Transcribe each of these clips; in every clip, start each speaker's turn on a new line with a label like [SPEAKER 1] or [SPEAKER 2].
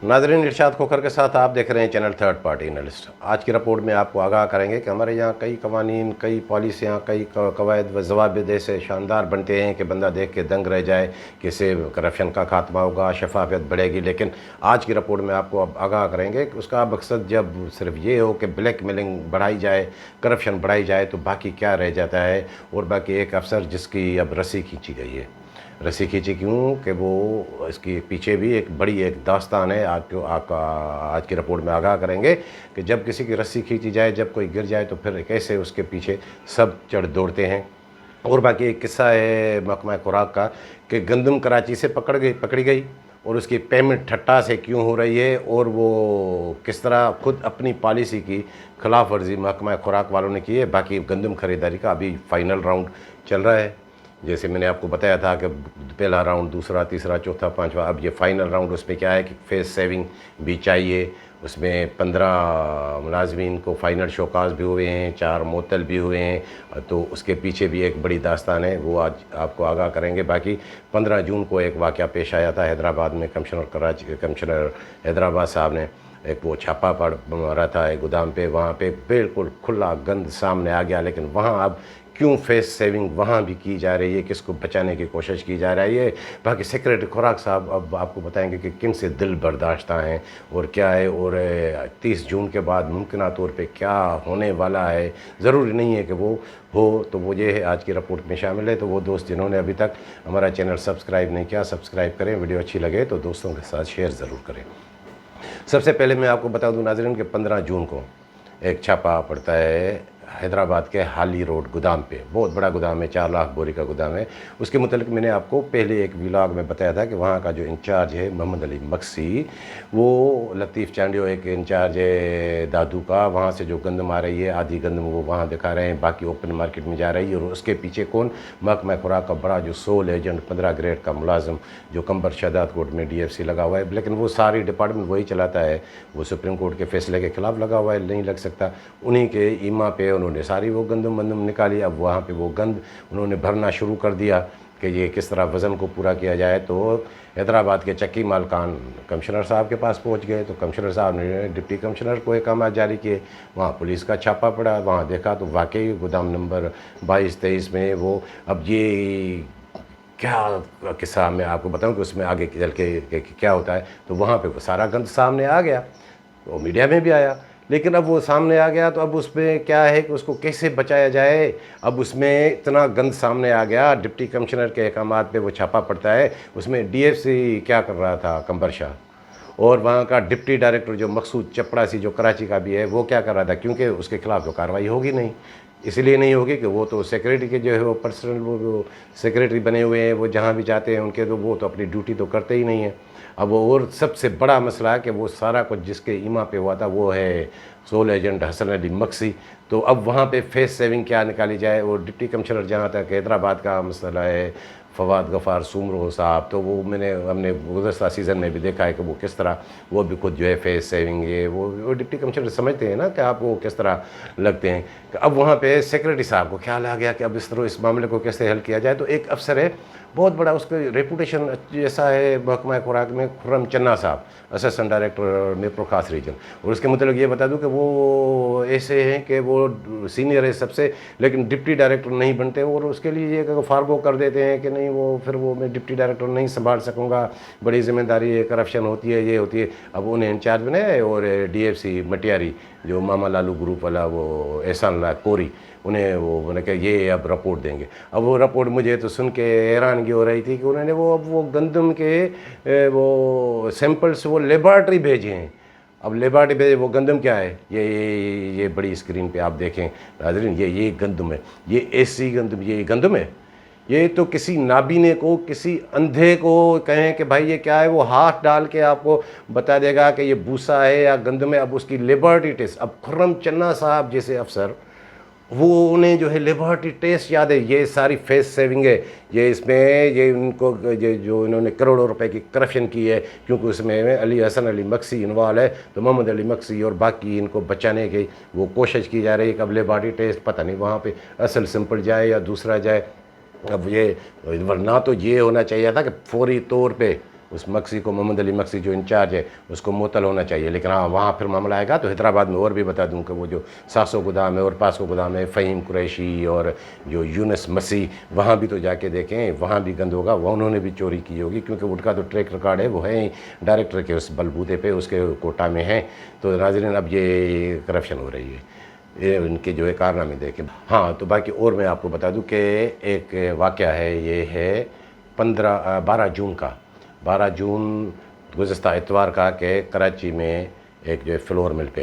[SPEAKER 1] नाज़रीन, इरशाद खोखर के साथ आप देख रहे हैं चैनल थर्ड पार्टी एनालिस्ट। आज की रिपोर्ट में आपको आगाह करेंगे कि हमारे यहाँ कई कवानीन, कई पॉलिसियाँ, कई कवायद व ज़वाबित ऐसे शानदार बनते हैं कि बंदा देख के दंग रह जाए कि इससे करप्शन का खात्मा होगा, शफाफियत बढ़ेगी। लेकिन आज की रिपोर्ट में आपको अब आगाह करेंगे कि उसका मकसद जब सिर्फ ये हो कि ब्लैक मेलिंग बढ़ाई जाए, करप्शन बढ़ाई जाए, तो बाकी क्या रह जाता है। और बाकी एक अफसर जिसकी अब रस्सी खींची गई है। रस्सी खींची क्यों कि वो इसके पीछे भी एक बड़ी एक दास्तान है। आज की रिपोर्ट में आगाह करेंगे कि जब किसी की रस्सी खींची जाए, जब कोई गिर जाए, तो फिर कैसे उसके पीछे सब चढ़ दौड़ते हैं। और बाकी एक किस्सा है महकमा खुराक का कि गंदम कराची से पकड़ी गई और उसकी पेमेंट ठट्टा से क्यों हो रही है, और वो किस तरह खुद अपनी पॉलिसी की खिलाफ वर्जी महकमा खुराक वालों ने की है। बाकी गंदम खरीदारी का अभी फाइनल राउंड चल रहा है। जैसे मैंने आपको बताया था कि पहला राउंड, दूसरा, तीसरा, चौथा, पांचवा, अब ये फाइनल राउंड। उसमें क्या है कि फेस सेविंग भी चाहिए। उसमें 15 मुलाजमीन को फाइनल शोकाज भी हुए हैं, 4 मुअत्तल भी हुए हैं। तो उसके पीछे भी एक बड़ी दास्तान है, वो आज आपको आगाह करेंगे। बाकी 15 जून को एक वाक़या पेश आया था हैदराबाद में। कमिश्नर हैदराबाद साहब ने एक वो छापा पड़ रहा था एक गोदाम पे, वहाँ पे बिल्कुल खुला गंद सामने आ गया। लेकिन वहाँ अब क्यों फेस सेविंग वहाँ भी की जा रही है, किसको बचाने की कोशिश की जा रही है। बाकी सेक्रेटरी खुराक साहब अब आपको बताएंगे कि किन से दिल बर्दाश्त हैं और क्या है, और 30 जून के बाद मुमकिन तौर पे क्या होने वाला है। ज़रूरी नहीं है कि वो हो, तो वो ये है आज की रिपोर्ट में शामिल है। तो वो दोस्त जिन्होंने अभी तक हमारा चैनल सब्सक्राइब नहीं किया, सब्सक्राइब करें। वीडियो अच्छी लगे तो दोस्तों के साथ शेयर ज़रूर करें। सबसे पहले मैं आपको बता दूं नाज़रीन कि 15 जून को एक छापा पड़ता है हैदराबाद के हाली रोड गोदाम पे। बहुत बड़ा गोदाम है, 4 लाख बोरी का गोदाम है। उसके मुतालिक मैंने आपको पहले एक व्लॉग में बताया था कि वहाँ का जो इंचार्ज है मोहम्मद अली मक्सी, वो लतीफ़ चांडियो एक इंचार्ज है दादू का। वहाँ से जो गंदम आ रही है, आधी गंदम वो वहाँ दिखा रहे हैं, बाकी ओपन मार्केट में जा रही है। और उसके पीछे कौन, महकमा खुराक का बड़ा जो सोल एजेंट 15 ग्रेड का मुलाजिम जो कंबर शहदाद कोर्ट में DFC लगा हुआ है। लेकिन वो सारी डिपार्टमेंट वही चलाता है, वो सुप्रीम कोर्ट के फैसले के खिलाफ लगा हुआ है, नहीं लग सकता। उन्हीं के ईमा पे उन्होंने सारी वो गंदम निकाली। अब वहाँ पे वो गंद उन्होंने भरना शुरू कर दिया कि ये किस तरह वज़न को पूरा किया जाए। तो हैदराबाद के चक्की मालकान कमिश्नर साहब के पास पहुँच गए। तो कमिश्नर साहब ने डिप्टी कमिश्नर को अहकाम जारी किए। वहाँ पुलिस का छापा पड़ा, वहाँ देखा तो वाकई गोदाम नंबर 22-23 में वो, अब ये क्या किस्सा मैं आपको बताऊं कि उसमें आगे चल के क्या होता है। तो वहाँ पे वो सारा गंद सामने आ गया, तो मीडिया में भी आया। लेकिन अब वो सामने आ गया तो अब उसमें क्या है कि उसको कैसे बचाया जाए। अब उसमें इतना गंद सामने आ गया, डिप्टी कमिश्नर के अहकामात पे वो छापा पड़ता है। उसमें DFC क्या कर रहा था, कंबर शाह, और वहाँ का डिप्टी डायरेक्टर जो मकसूद चपड़ासी जो कराची का भी है, वो क्या कर रहा था, क्योंकि उसके खिलाफ तो कार्रवाई होगी नहीं। इसलिए नहीं होगी कि वो तो सेक्रेटरी के जो है वो पर्सनल वो सेक्रेटरी बने हुए हैं, वो जहाँ भी जाते हैं उनके, तो वो तो अपनी ड्यूटी तो करते ही नहीं है। अब और सबसे बड़ा मसला है कि वो सारा कुछ जिसके ईमा पे हुआ था वो है सोल एजेंट हसन अली मक्सी। तो अब वहाँ पे फेस सेविंग क्या निकाली जाए। और डिप्टी कमिश्नर जहाँ तक हैदराबाद का मसला है, फवाद गफ़ार सुमरो साहब, तो वो हमने गुज़श्ता सीज़न में भी देखा है कि वो किस तरह वो भी खुद जो है फेस सेविंग है, वो डिप्टी कमिश्नर समझते हैं ना कि आप वो किस तरह लगते हैं। अब वहाँ पे सेक्रेटरी साहब को ख्याल आ गया कि अब इस मामले को कैसे हल किया जाए। तो एक अफसर है बहुत बड़ा, उसका रेपूटेशन जैसा है महकमा खुराक में, खुर्रम चन्ना साहब, असिस्टेंट डायरेक्टर मीरपुर खास रीजन। और उसके मतलब ये बता दूं कि वो ऐसे हैं कि वो सीनियर है सबसे, लेकिन डिप्टी डायरेक्टर नहीं बनते। और उसके लिए ये फार्गो कर देते हैं कि नहीं वो फिर वो मैं डिप्टी डायरेक्टर नहीं संभाल सकूँगा, बड़ी जिम्मेदारी है, करप्शन होती है, ये होती है। अब उन्हें इंचार्ज बनाए। और DFC मटियारी जो मामा लालू ग्रुप वाला वो एहसान ला कोरी, उन्हें वो मैंने कहा ये अब रिपोर्ट देंगे। अब वो रिपोर्ट मुझे तो सुन के हैरानगी हो रही थी कि उन्होंने वो गंदम के वो सैंपल्स वो लेबॉर्ट्री भेजे हैं। अब लेबॉर्ट्री भेजे, वो गंदम क्या है, ये बड़ी स्क्रीन पे आप देखें नाज़रीन, ये गंदम है, ये ऐसी गंदम, ये गंदम है। ये तो किसी नाबीने को, किसी अंधे को कहें कि भाई ये क्या है, वो हाथ डाल के आपको बता देगा कि ये भूसा है या गंदम है। अब उसकी लेबॉर्ट्री टेस्ट, अब खुर्रम चन्ना साहब जैसे अफसर, वो उन्हें जो है लेबॉर्ट्री टेस्ट याद है। ये सारी फेस सेविंग है, ये इसमें ये उनको ये जो इन्होंने करोड़ों रुपए की करप्शन की है, क्योंकि उसमें हसन अली मक्सी इन्वॉल्व है। तो मोहम्मद अली मक्सी और बाकी इनको बचाने की वो कोशिश की जा रही है कि अब लेबॉर्ट्री टेस्ट पता नहीं वहाँ पे असल सैंपल जाए या दूसरा जाए। अब ये वरना तो ये होना चाहिए था कि फौरी तौर पे उस मक्सी को, मोहम्मद अली मक्सी जो इंचार्ज है, उसको मुअत्तल होना चाहिए। लेकिन हाँ, वहाँ फिर मामला आएगा तो हैदराबाद में और भी बता दूँ कि वो जो सासो गोदाम है और पासो गोदाम है, फ़हीम कुरैशी और जो यूनुस मसीह, वहाँ भी तो जाके देखें, वहाँ भी गंद होगा, वह उन्होंने भी चोरी की होगी, क्योंकि उनका तो ट्रैक रिकॉर्ड है, वो है डायरेक्टर के उस बलबूते पे, उसके कोटा में हैं। तो नाज़रीन, अब ये करप्शन हो रही है, ये इनके जो है कारनामे देखें। हाँ, तो बाकी और मैं आपको बता दूं कि एक वाक़या है, ये है 12 जून का, 12 जून गुज़श्ता इतवार का, कि कराची में एक जो है फ्लोर मिल पे,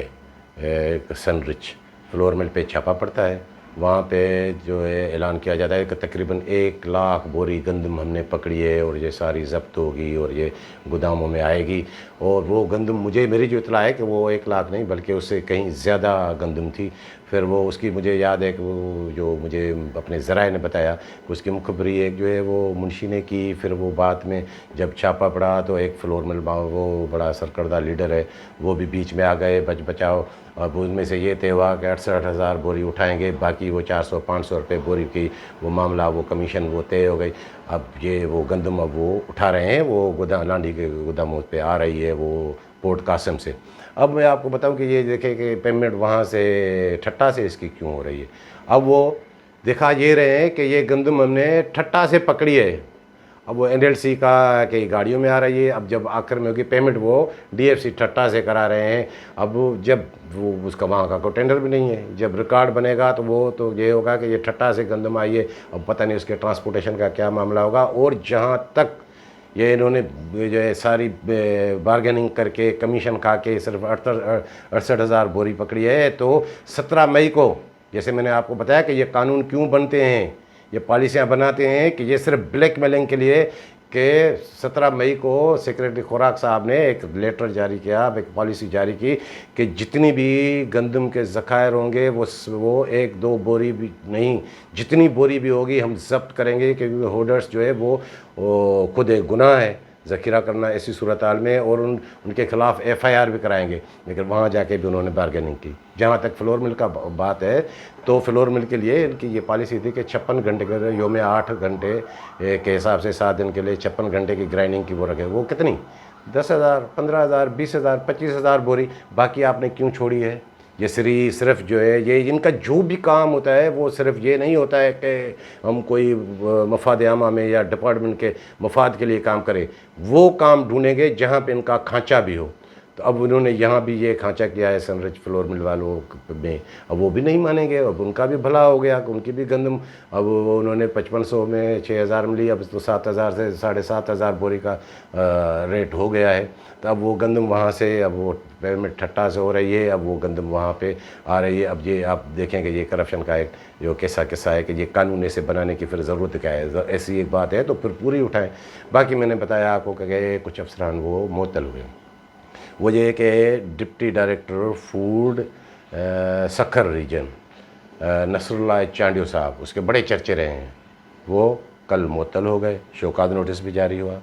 [SPEAKER 1] एक सनरिच फ्लोर मिल पे छापा पड़ता है। वहाँ पे जो है ऐलान किया जाता है कि तकरीबन 1 लाख बोरी गंदम हमने पकड़ी है और ये सारी ज़ब्त होगी और ये गोदामों में आएगी। और वो गंदम, मेरी जो इतला है कि वो 1 लाख नहीं बल्कि उससे कहीं ज़्यादा गंदम थी। फिर वो उसकी मुझे याद है कि वो जो मुझे अपने ज़राए ने बताया कि उसकी मुखबरी एक जो है वो मुंशी ने की। फिर वो बाद में जब छापा पड़ा तो एक फ्लोर मिल, वो बड़ा सरकर्दा लीडर है, वो भी बीच में आ गए, बचाओ। अब उनमें से ये तय हुआ कि 68,000 बोरी उठाएंगे, बाकी वो 400-500 रुपये बोरी की वो मामला, वो कमीशन वो तय हो गई। अब ये वो गंदम अब वो उठा रहे हैं, वो गोदाम लांडी के गोदामों पे आ रही है, वो पोर्ट कासिम से। अब मैं आपको बताऊं कि ये देखें कि पेमेंट वहाँ से ठट्टा से इसकी क्यों हो रही है। अब वो दिखा ये रहे हैं कि ये गंदम हमने ठट्टा से पकड़ी है, अब वो NLC का कि गाड़ियों में आ रही है। अब जब आखिर में होगी पेमेंट, वो DFC ठट्टा से करा रहे हैं। अब जब वो उसका वहाँ का कोई टेंडर भी नहीं है, जब रिकॉर्ड बनेगा तो वो तो ये होगा कि ये ठट्टा से गंदम आई है। अब पता नहीं उसके ट्रांसपोर्टेशन का क्या मामला होगा। और जहाँ तक ये इन्होंने जो है सारी बारगेनिंग करके कमीशन खा के सिर्फ 68,000 बोरी पकड़ी है। तो 17 मई को, जैसे मैंने आपको बताया कि ये कानून क्यों बनते हैं, ये पॉलिसियाँ बनाते हैं कि ये सिर्फ ब्लैकमेलिंग के लिए, कि 17 मई को सेक्रेटरी खुराक साहब ने एक लेटर जारी किया, एक पॉलिसी जारी की कि जितनी भी गंदम के ज़खायर होंगे वो 1-2 बोरी भी नहीं, जितनी बोरी भी होगी हम जब्त करेंगे, क्योंकि होल्डर्स जो है वो खुद एक गुनाह है ज़ख़ीरा करना ऐसी सूरत हाल में, और उनके खिलाफ़ FIR भी कराएंगे। लेकिन वहाँ जाके भी उन्होंने बारगेनिंग की। जहाँ तक फ्लोर मिल का बात है, तो फ्लोर मिल के लिए इनकी ये पॉलिसी थी कि 56 घंटे के योम 8 घंटे के हिसाब से 7 दिन के लिए 56 घंटे की ग्राइंडिंग की वो रखे। वो कितनी, 10,000, 15,000, 20,000, 25,000 बोरी, बाकी आपने क्यों छोड़ी है। ये सिर्फ जो है ये इनका जो भी काम होता है वो सिर्फ ये नहीं होता है कि हम कोई मफाद आमा में या डिपार्टमेंट के मफाद के लिए काम करें, वो काम ढूंढेंगे जहाँ पे इनका खांचा भी हो। तो अब उन्होंने यहाँ भी ये खांचा किया है सनरिच फ्लोर मिल वालों में। अब वो भी नहीं मानेंगे, अब उनका भी भला हो गया, उनकी भी गंदम, अब वो उन्होंने 5500 में 6,000 मिली, अब तो 7,000 से 7,500 बोरी का रेट हो गया है। तो अब वो गंदम वहाँ से, अब वो पेमेंट ठट्टा से हो रही है, अब वो गंदम वहाँ पे आ रही है। अब ये आप देखेंगे ये करप्शन का एक जो किस्सा है कि ये कानून ऐसे बनाने की फिर ज़रूरत क्या है। ऐसी एक बात है तो फिर पूरी उठाएं। बाकी मैंने बताया आपको कि कुछ अफसरान वो मुअत्तल हुए। वो ये कि deputy director food Sukkur region Nasrullah Chandio साहब, उसके बड़े चर्चे रहे हैं, वो कल मुअत्तल हो गए, शोकाद नोटिस भी जारी हुआ।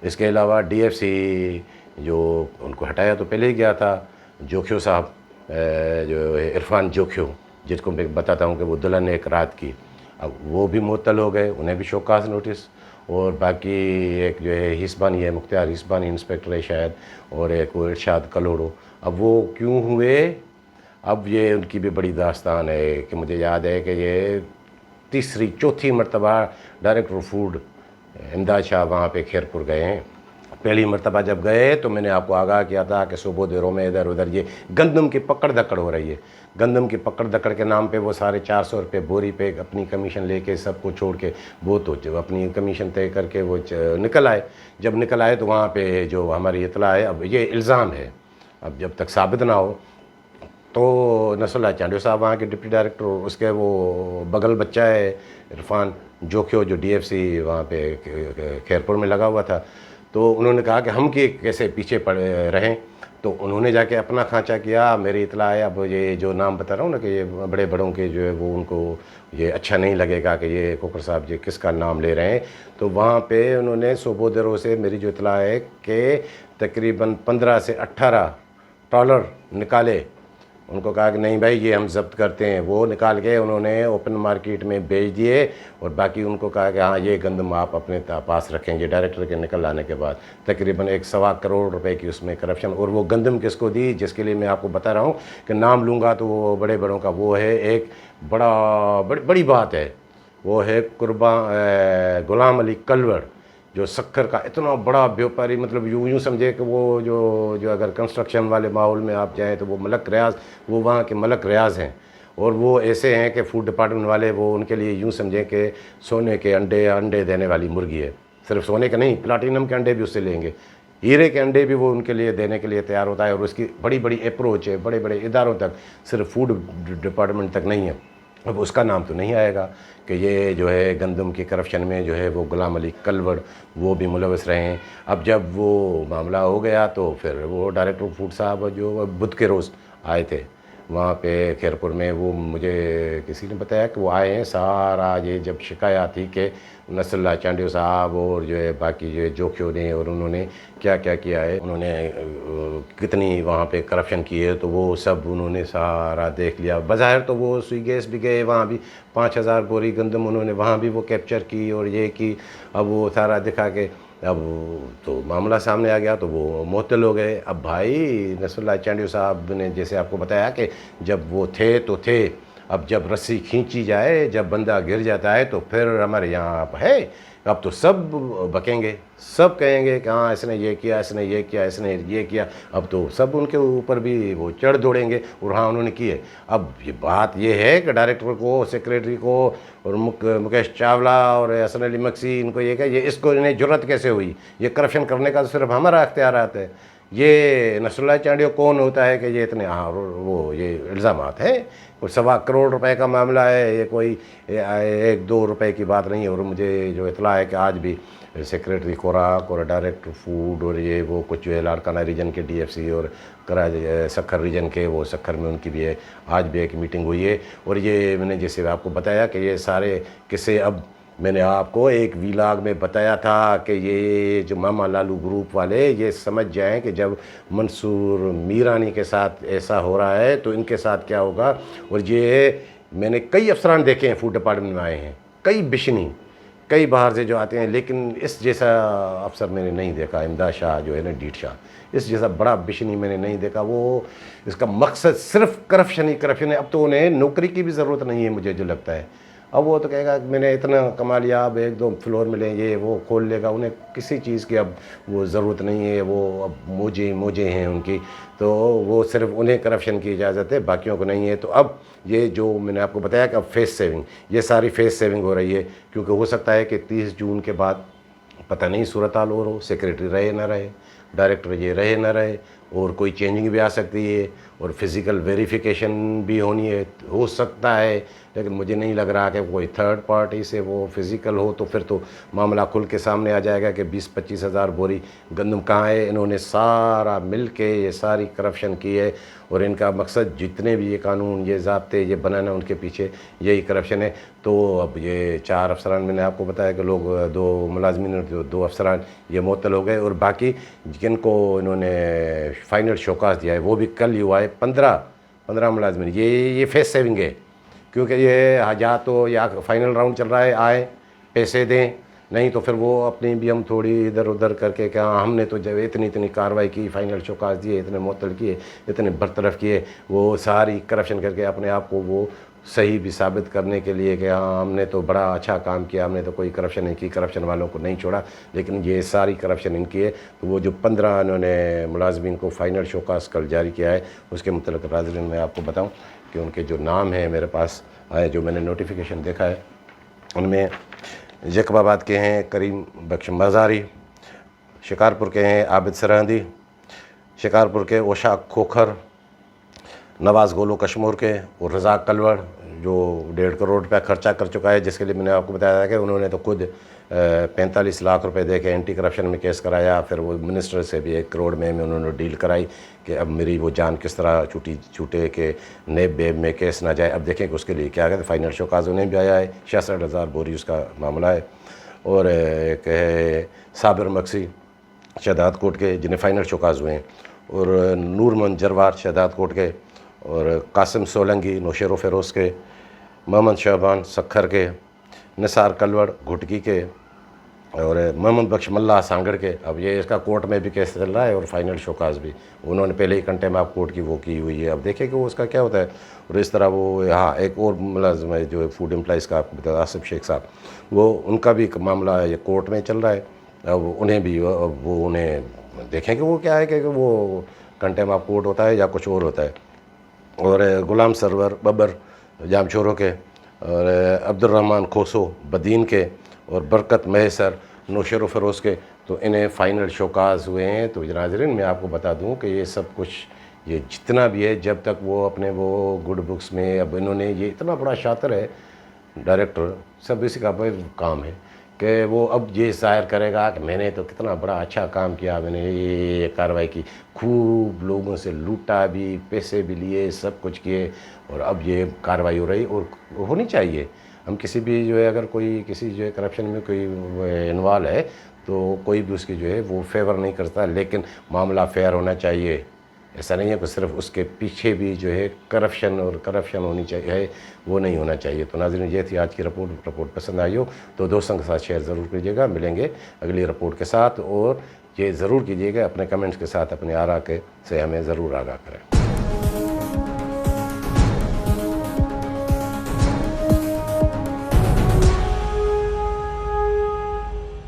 [SPEAKER 1] इसके अलावा DFC जो उनको हटाया तो पहले ही गया था, जोखियो साहब, जो इरफान जोखियो, जिसको मैं बताता हूँ कि वो दुल्हन एक रात की, अब वो भी मुअत्तल हो गए, उन्हें भी शोकाज नोटिस। और बाकी एक जो है हिस्बानी है, मुख्तार हिस्बानी इंस्पेक्टर है शायद, और एक वो इरशाद कलोड़ो। अब वो क्यों हुए, अब ये उनकी भी बड़ी दास्तान है कि मुझे याद है कि ये चौथी मरतबा डायरेक्टर फूड इमदाद शाह वहाँ पे खैरपुर गए हैं। पहली मरतबा जब गए तो मैंने आपको आगाह किया था कि सुबह देरों में इधर उधर ये गंदम की पकड़ दकड़ हो रही है। गंदम की पकड़ दकड़ के नाम पे वो सारे 400 रुपये बोरी पे अपनी कमीशन लेके सबको छोड़ के वो तो जब अपनी कमीशन तय करके वो निकल आए। जब निकल आए तो वहाँ पे जो हमारी इतला है, अब ये इल्ज़ाम है, अब जब तक साबित ना हो तो नसरुल्लाह चांडियो साहब वहाँ के डिप्टी डायरेक्टर, उसके वो बगल बच्चा है इरफान जोखियो जो DFC वहाँ पे खैरपुर में लगा हुआ था। तो उन्होंने कहा कि हम कैसे पीछे पड़े रहें, तो उन्होंने जाके अपना खांचा किया। मेरी इतला है, अब ये जो नाम बता रहा हूँ ना कि ये बड़े बड़ों के जो है वो उनको ये अच्छा नहीं लगेगा कि ये कोकर साहब जी किसका नाम ले रहे हैं। तो वहाँ पे उन्होंने सोबोदरों से, मेरी जो इतला है कि तकरीबन 15 से 18 ट्रॉलर निकाले उनको कहा कि नहीं भाई ये हम जब्त करते हैं, वो निकाल के उन्होंने ओपन मार्केट में बेच दिए और बाकी उनको कहा कि हाँ ये गंदम आप अपने पास रखेंगे। डायरेक्टर के निकल आने के बाद तकरीबन 1.25 करोड़ रुपए की उसमें करप्शन। और वो गंदम किसको दी, जिसके लिए मैं आपको बता रहा हूँ कि नाम लूँगा तो वो बड़े बड़ों का, वो है एक बड़ी बात है, वो है गुलाम अली कलवड़, जो शक्कर का इतना बड़ा व्यापारी, मतलब यूँ समझे कि वो जो अगर कंस्ट्रक्शन वाले माहौल में आप जाएँ तो वो मलक रियाज, वो वहाँ के मलक रियाज हैं। और वो ऐसे हैं कि फूड डिपार्टमेंट वाले वो उनके लिए यूँ समझें कि सोने के अंडे देने वाली मुर्गी है। सिर्फ सोने के नहीं, प्लाटिनम के अंडे भी उससे लेंगे, हीरे के अंडे भी वो उनके लिए देने के लिए तैयार होता है। और उसकी बड़ी बड़ी अप्रोच है बड़े बड़े इदारों तक, सिर्फ फूड डिपार्टमेंट तक नहीं है। अब उसका नाम तो नहीं आएगा कि ये जो है गंदम की करप्शन में जो है वो गुलाम अली कलवड़ वो भी मुलविस रहे हैं। अब जब वो मामला हो गया तो फिर वो डायरेक्टर फूड साहब जो बुध के रोज़ आए थे वहाँ पे खैरपुर में, वो मुझे किसी ने बताया कि वो आए हैं, सारा ये जब शिकायत थी कि नसरुल्लाह चांडियो साहब और जो है बाकी जो है जोखियों ने और उन्होंने क्या क्या किया है, उन्होंने कितनी वहाँ पे करप्शन की है, तो वो सब उन्होंने सारा देख लिया। बाज़ाहिर तो वो सुई गैस भी गए, वहाँ भी 5,000 बोरी गंदम उन्होंने वहाँ भी वो कैप्चर की और ये की। अब वो सारा दिखा के अब तो मामला सामने आ गया तो वो मुअत्तल हो गए। अब भाई नसरुल्लाह चांडियो साहब ने जैसे आपको बताया कि जब वो थे तो थे, अब जब रस्सी खींची जाए, जब बंदा गिर जाता है तो फिर हमारे यहाँ आप है, अब तो सब बकेंगे, सब कहेंगे कि हाँ इसने ये किया, इसने ये किया, इसने ये किया। अब तो सब उनके ऊपर भी वो चढ़ दौड़ेंगे और हाँ उन्होंने किए। अब ये बात ये है कि डायरेक्टर को, सेक्रेटरी को और मुकेश चावला और हसन अली मक्सी, इनको ये क्या, ये इसको इन्हें जरूरत कैसे हुई, ये करप्शन करने का तो सिर्फ हमारा अख्तियार आता है। ये नसरुल्लाह चांडियो कौन होता है कि ये इतने, हाँ वो ये इल्ज़ामात हैं, कोई 1.25 करोड़ रुपए का मामला है, ये कोई 1-2 रुपए की बात नहीं है। और मुझे जो इतला है कि आज भी सेक्रेटरी खुराक और डायरेक्टर फूड और ये वो कुछ जो है लाड़काना रीजन के डीएफसी और सक्खर रीजन के, वो सक्खर में उनकी भी है, आज भी एक मीटिंग हुई है। और ये मैंने जैसे आपको बताया कि ये सारे किस्से, अब मैंने आपको एक वीलाग में बताया था कि ये जो मामा लालू ग्रुप वाले ये समझ जाएं कि जब मंसूर मीरानी के साथ ऐसा हो रहा है तो इनके साथ क्या होगा। और ये मैंने कई अफसरान देखे हैं फूड डिपार्टमेंट में आए हैं, कई बिशनी, कई बाहर से जो आते हैं, लेकिन इस जैसा अफसर मैंने नहीं देखा। इमदाद शाह जो है ना, डीट शाह, इस जैसा बड़ा बिशनी मैंने नहीं देखा। वो इसका मकसद सिर्फ करप्शन ही करप्शन है। अब तो उन्हें नौकरी की भी ज़रूरत नहीं है मुझे जो लगता है। अब वो तो कहेगा मैंने इतना कमा लिया, अब 1-2 फ्लोर मिले, ये वो खोल लेगा, उन्हें किसी चीज़ की अब वो ज़रूरत नहीं है। वो अब मोजे हैं उनकी, तो वो सिर्फ उन्हें करप्शन की इजाज़त है, बाकियों को नहीं है। तो अब ये जो मैंने आपको बताया कि अब फेस सेविंग, ये सारी फेस सेविंग हो रही है, क्योंकि हो सकता है कि 30 जून के बाद पता नहीं सूरत हाल और हो, सेक्रेटरी रहे ना रहे, डायरेक्टर ये रहे ना रहे, और कोई चेंजिंग भी आ सकती है और फिज़िकल वेरिफिकेशन भी होनी है, हो सकता है। लेकिन मुझे नहीं लग रहा कि कोई थर्ड पार्टी से वो फिज़िकल हो, तो फिर तो मामला खुल के सामने आ जाएगा कि 20-25 हज़ार बोरी गंदम कहाँ है। इन्होंने सारा मिल के ये सारी करप्शन की है और इनका मकसद जितने भी ये कानून, ये ज़ाब्ते, ये बनाना, उनके पीछे यही करप्शन है। तो अब ये 4 अफसरान, मैंने आपको बताया कि लोग 2 मुलाजमीन, 2 अफसरान ये मुअत्तल हो गए, और बाकी जिनको इन्होंने फाइनल शोकास दिया है वो भी कल ही हुआ है। 15 मुलाजमीन, ये फेस सेविंग है, क्योंकि ये या तो या फाइनल राउंड चल रहा है, आए पैसे दें, नहीं तो फिर वो अपनी भी हम थोड़ी इधर उधर करके क्या हमने तो जब इतनी कार्रवाई की, फाइनल शोकास दिए, इतने मुअत्तल किए, इतने बरतरफ किए, वो सारी करप्शन करके अपने आप को वो सही भी साबित करने के लिए कि हाँ हमने तो बड़ा अच्छा काम किया, हमने तो कोई करप्शन नहीं की, करप्शन वालों को नहीं छोड़ा। लेकिन ये सारी करप्शन इनकी है। तो वो जो 15 इन्होंने मुलाजमीन को फाइनल शोकास कल जारी किया है, उसके मतलब नाज़रीन मैं आपको बताऊँ कि उनके जो नाम हैं मेरे पास आए, जो मैंने नोटिफिकेशन देखा है, उनमें जैकबाबाद के हैं करीम बख्श मज़ारी, शिकारपुर के हैं आबिद सरहदी, शिकारपुर के ओशा खोखर, नवाज़ गोलो कश्मीर के और रज़ाक कलवड़ जो 1.5 करोड़ रुपया खर्चा कर चुका है, जिसके लिए मैंने आपको बताया था कि उन्होंने तो खुद 45 लाख रुपए दे के एंटी करप्शन में केस कराया। फिर वो मिनिस्टर से भी 1 करोड़ में उन्होंने डील कराई कि अब मेरी वो जान किस तरह छूटे कि नेब बेब में केस ना जाए। अब देखें कि उसके लिए क्या कहते, फाइनल शोकाज़ उन्हें भी आया है, 66,000 बोरी उसका मामला है। और एक है साबिर मक्सी शहदाद कोट के, जिन्हें फाइनल शोकाज़ हुए हैं, और नूरमन जरवार शहदाद कोट के, और कासिम सोलंकी नौशेर फ़िरोज़ के, मोहम्मद शहबान सखर के, निसार कलवड़ घुटकी के और मोहम्मद बख्श मल्ला सांगड़ के। अब ये इसका कोर्ट में भी केस चल रहा है और फाइनल शोकाज भी उन्होंने पहले ही कंटेम्प्ट कोर्ट की वो की हुई है। अब देखें कि वो उसका क्या होता है। और इस तरह वो यहाँ एक और मुलाजिम है जो फूड एम्प्लॉइज़ का आपको बता, आसिफ शेख साहब, वो उनका भी मामला ये कोर्ट में चल रहा है। अब उन्हें भी वो उन्हें देखें कि वो क्या है कि वो कंटेम्प्ट कोर्ट होता है या कुछ और होता है। और गुलाम सरवर बबर जाम छोरों के और अब्दुर्रहमान खोसो बदीन के और बरकत महसर नौशेर फ़िरोज़ के, तो इन्हें फ़ाइनल शोकाज हुए हैं। तो नाज़रीन मैं आपको बता दूं कि ये सब कुछ ये जितना भी है, जब तक वो अपने वो गुड बुक्स में, अब इन्होंने ये इतना बड़ा शातिर है डायरेक्टर, सब इसी का भाई काम है कि वो अब ये ज़ाहिर करेगा कि मैंने तो कितना बड़ा अच्छा काम किया, मैंने ये कार्रवाई की, खूब लोगों से लूटा भी, पैसे भी लिए, सब कुछ किए और अब ये कार्रवाई हो रही और होनी चाहिए। हम किसी भी जो है अगर कोई किसी जो है करप्शन में कोई इन्वॉल्व है तो कोई भी उसकी जो है वो फेवर नहीं करता, लेकिन मामला फेयर होना चाहिए। ऐसा नहीं है कि सिर्फ उसके पीछे भी जो है करप्शन होनी चाहिए, वो नहीं होना चाहिए। तो नाज़रीन ये थी आज की रिपोर्ट पसंद आई हो तो दोस्तों के साथ शेयर ज़रूर कीजिएगा। मिलेंगे अगली रिपोर्ट के साथ और ये ज़रूर कीजिएगा अपने कमेंट्स के साथ, अपने आरा के से हमें ज़रूर आगाह करें।